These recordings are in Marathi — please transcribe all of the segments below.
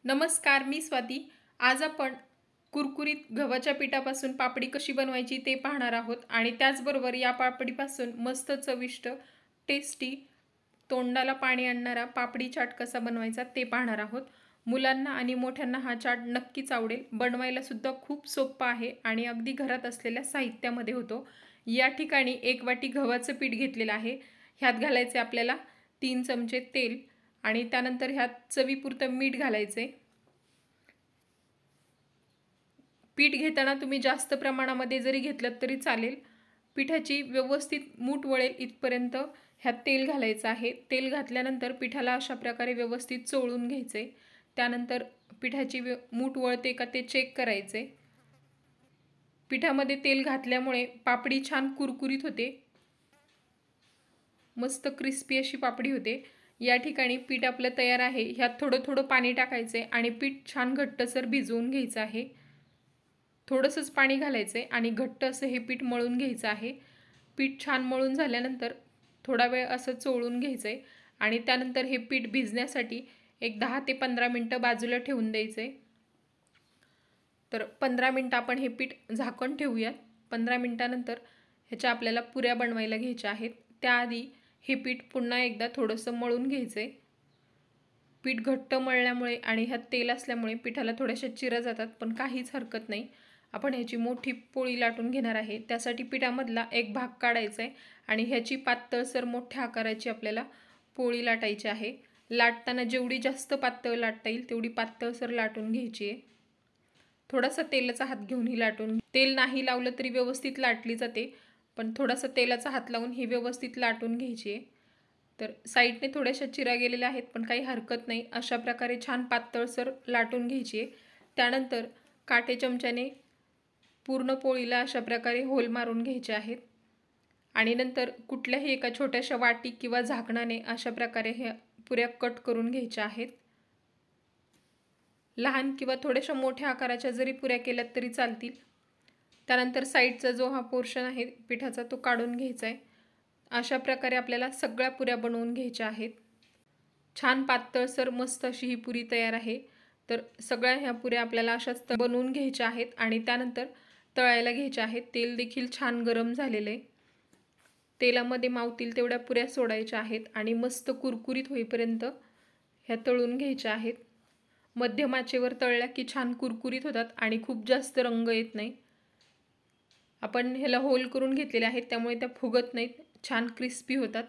नमस्कार, मी स्वाती। आज आपण कुरकुरीत गव्हाच्या पिठापासून पापडी कशी बनवायची ते पाहणार आहोत आणि त्याचबरोबर या पापडीपासून मस्त चविष्ट टेस्टी तोंडाला पाणी आणणारा पापडी चाट कसा बनवायचा ते पाहणार आहोत। मुलांना आणि मोठ्यांना हा चाट नक्कीच आवडेल। बनवायला सुद्धा खूप सोपा आहे आणि अगदी घरात असलेल्या साहित्यामध्ये होतो। या ठिकाणी 1 वाटी गव्हाचं पीठ घेतलेलं आहे। ह्यात घालायचे आपल्याला 3 चमचे तेल आणि त्यानंतर ह्यात चवीपुरतं मीठ घालायचे। पीठ घेताना तुम्ही जास्त प्रमाणामध्ये जरी घेतलं तरी चालेल। पिठाची व्यवस्थित मूठ वळेल इथपर्यंत ह्यात तेल घालायचं आहे। तेल घातल्यानंतर पिठाला अशा प्रकारे व्यवस्थित चोळून घ्यायचे। त्यानंतर पिठाची मूठ वळते का ते चेक करायचे। पिठामध्ये तेल घातल्यामुळे पापडी छान कुरकुरीत होते, मस्त क्रिस्पी अशी पापडी होते। या ठिकाणी पीठ आपलं तयार आहे। ह्यात थोडं थोडं पाणी टाकायचे आणि पीठ छान घट्टसर भिजवून घ्यायचं आहे। थोडंसंच पाणी घालायचे आणि घट्ट असं हे पीठ मळून घ्यायचं आहे। पीठ छान मळून झाल्यानंतर थोडा वेळ असं चोळून घ्यायचे आणि त्यानंतर हे पीठ भिजण्यासाठी एक 10 ते 15 मिनिटं बाजूला ठेवून द्यायचे। तर 15 मिनिटं आपण हे पीठ झाकण ठेवूयात। 15 मिनिटानंतर ह्याच्या आपल्याला पुऱ्या बनवायला घ्यायच्या आहेत। त्याआधी हे पीठ पुन्हा एकदा थोडंसं मळून घ्यायचे। पीठ घट्ट मळल्यामुळे आणि ह्यात तेल असल्यामुळे पिठाला थोड्याशा चिरा जातात, पण काहीच हरकत नाही। आपण ह्याची मोठी पोळी लाटून घेणार आहे। त्यासाठी पिठामधला एक भाग काढायचा आहे आणि ह्याची पातळसर मोठ्या आकाराची आपल्याला पोळी लाटायची आहे। लाटताना जेवढी जास्त पातळ लाटता येईल तेवढी पातळसर लाटून घ्यायची आहे। थोडासा तेलाचा हात घेऊन ही लाटून, तेल नाही लावलं तरी व्यवस्थित लाटली जाते, पण थोडासा तेलाचा हात लावून ही व्यवस्थित लाटून घ्यायची आहे। तर साईडने थोड्याशा चिरा गेलेल्या आहेत, पण काही हरकत नाही। अशा प्रकारे छान पातळसर लाटून घ्यायची आहे। त्यानंतर काटे चमच्याने पूर्ण पोळीला अशा प्रकारे होल मारून घ्यायचे आहेत आणि नंतर कुठल्याही एका छोट्याशा वाटी किंवा झाकणाने अशा प्रकारे हे पुऱ्या कट करून घ्यायच्या आहेत। लहान किंवा थोड्याशा मोठ्या आकाराच्या जरी पुऱ्या केल्यात तरी चालतील। त्यानंतर साईडचा जो हा पोर्शन आहे पिठाचा तो काढून घ्यायचा आहे। अशा प्रकारे आपल्याला सगळ्या पुऱ्या बनवून घ्यायच्या आहेत। छान पातळसर मस्त अशी ही पुरी तयार आहे। तर सगळ्या ह्या पुऱ्या आपल्याला अशाच बनवून घ्यायच्या आहेत आणि त्यानंतर तळायला घ्यायच्या आहेत। तेल देखील छान गरम झालेले आहे। तेलामध्ये मावतील तेवढ्या पुऱ्या सोडायच्या आहेत आणि मस्त कुरकुरीत होईपर्यंत ह्या तळून घ्यायच्या आहेत। मध्यम आचेवर तळल्या की छान कुरकुरीत होतात आणि खूप जास्त रंग येत नाही। आपण ह्याला होल करून घेतलेले आहेत त्यामुळे त्या फुगत नाहीत, छान क्रिस्पी होतात।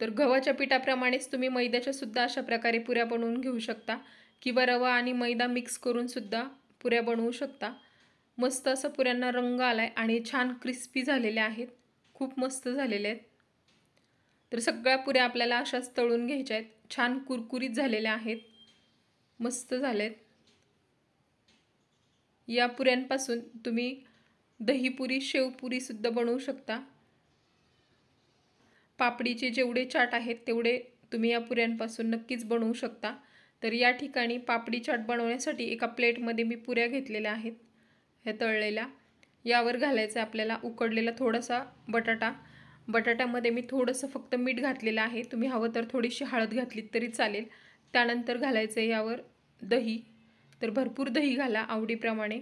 तर गव्हाच्या पिठाप्रमाणेच तुम्ही मैद्याच्या सुद्धा अशा प्रकारे पुऱ्या बनवून घेऊ शकता किंवा रवा आणि मैदा मिक्स करून सुद्धा पुऱ्या बनवू शकता। मस्त असं पुऱ्यांना रंग आलाय आणि छान क्रिस्पी झालेल्या आहेत, खूप मस्त झालेले आहेत। तर सगळ्या पुऱ्या आपल्याला अशाच तळून घ्यायच्या आहेत। छान कुरकुरीत झालेल्या आहेत, मस्त झालेत। या पुऱ्यांपासून तुम्ही दहीपुरी, शेवपुरी सुद्धा बनवू शकता। पापडीचे जेवढे चाट आहेत तेवढे तुम्ही या पुऱ्यांपासून नक्कीच बनवू शकता। तर या ठिकाणी पापडी चाट बनवण्यासाठी एका प्लेटमध्ये मी पुऱ्या घेतलेल्या आहेत ह्या तळलेल्या। यावर घालायचं आपल्याला उकडलेला थोडासा बटाटा। बटाट्यामध्ये मी थोडंसं फक्त मीठ घातलेलं आहे, तुम्ही हवं तर थोडीशी हळद घातलीत तरी चालेल। त्यानंतर घालायचं यावर दही, तर भरपूर दही घाला आवडीप्रमाणे।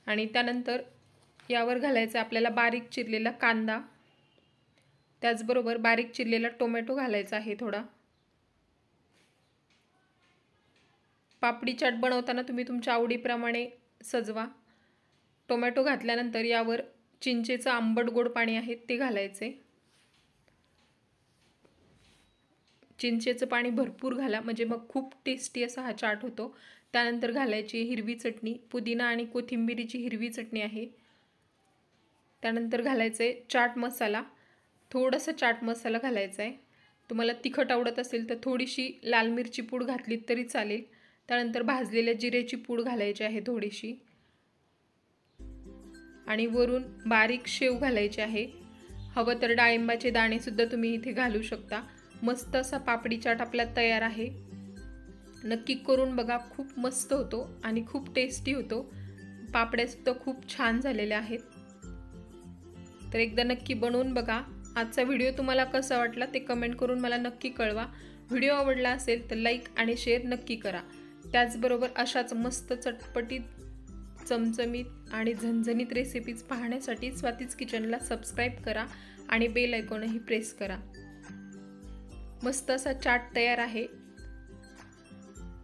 आणि त्यानंतर यावर घालायचं आपल्याला बारीक चिरलेला कांदा, त्याचबरोबर बारीक चिरलेला टोमॅटो घालायचा आहे थोडा। पापडी चाट बनवताना तुम्ही तुमच्या आवडीप्रमाणे सजवा। टोमॅटो घातल्यानंतर यावर चिंचेचं आंबट गोड पाणी आहे ते घालायचे। चिंचेचं पाणी भरपूर घाला, म्हणजे मग खूप टेस्टी असा हा चाट होतो। त्यानंतर घालायची हिरवी चटणी, पुदिना आणि कोथिंबीरीची हिरवी चटणी आहे। त्यानंतर घालायचे चाट मसाला, थोडासा चाट मसाला घालायचा आहे। तुम्हाला तिखट आवडत असेल तर थोडीशी लाल मिरची पूड घातलीत तरी चालेल। त्यानंतर भाजलेल्या जिऱ्याची पूड घालायची आहे थोडीशी आणि वरून बारीक शेव घालायची आहे। हवं तर डाळिंबाचे दाणे सुद्धा तुम्ही इथे घालू शकता। मस्त असा पापडी चाट आपला तयार आहे, नक्की करून बघा, खूप मस्त होतो आणि खूप टेस्टी होतो। पापड्या सुद्धा खूप छान झालेल्या आहेत। तर एकदा नक्की बनवून बघा। आजचा व्हिडिओ तुम्हाला कसा वाटला ते कमेंट करून मला नक्की कळवा। व्हिडिओ आवडला असेल तर लाईक आणि शेअर नक्की करा। त्याचबरोबर अशाच मस्त चटपटीत, चमचमीत आणि झणझणीत रेसिपीज पाहण्यासाठी स्वातीज किचनला सबस्क्राईब करा आणि बेल आयकॉनही प्रेस करा। मस्त असा चाट तयार आहे।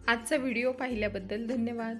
आजचा व्हिडिओ पाहिल्याबद्दल धन्यवाद।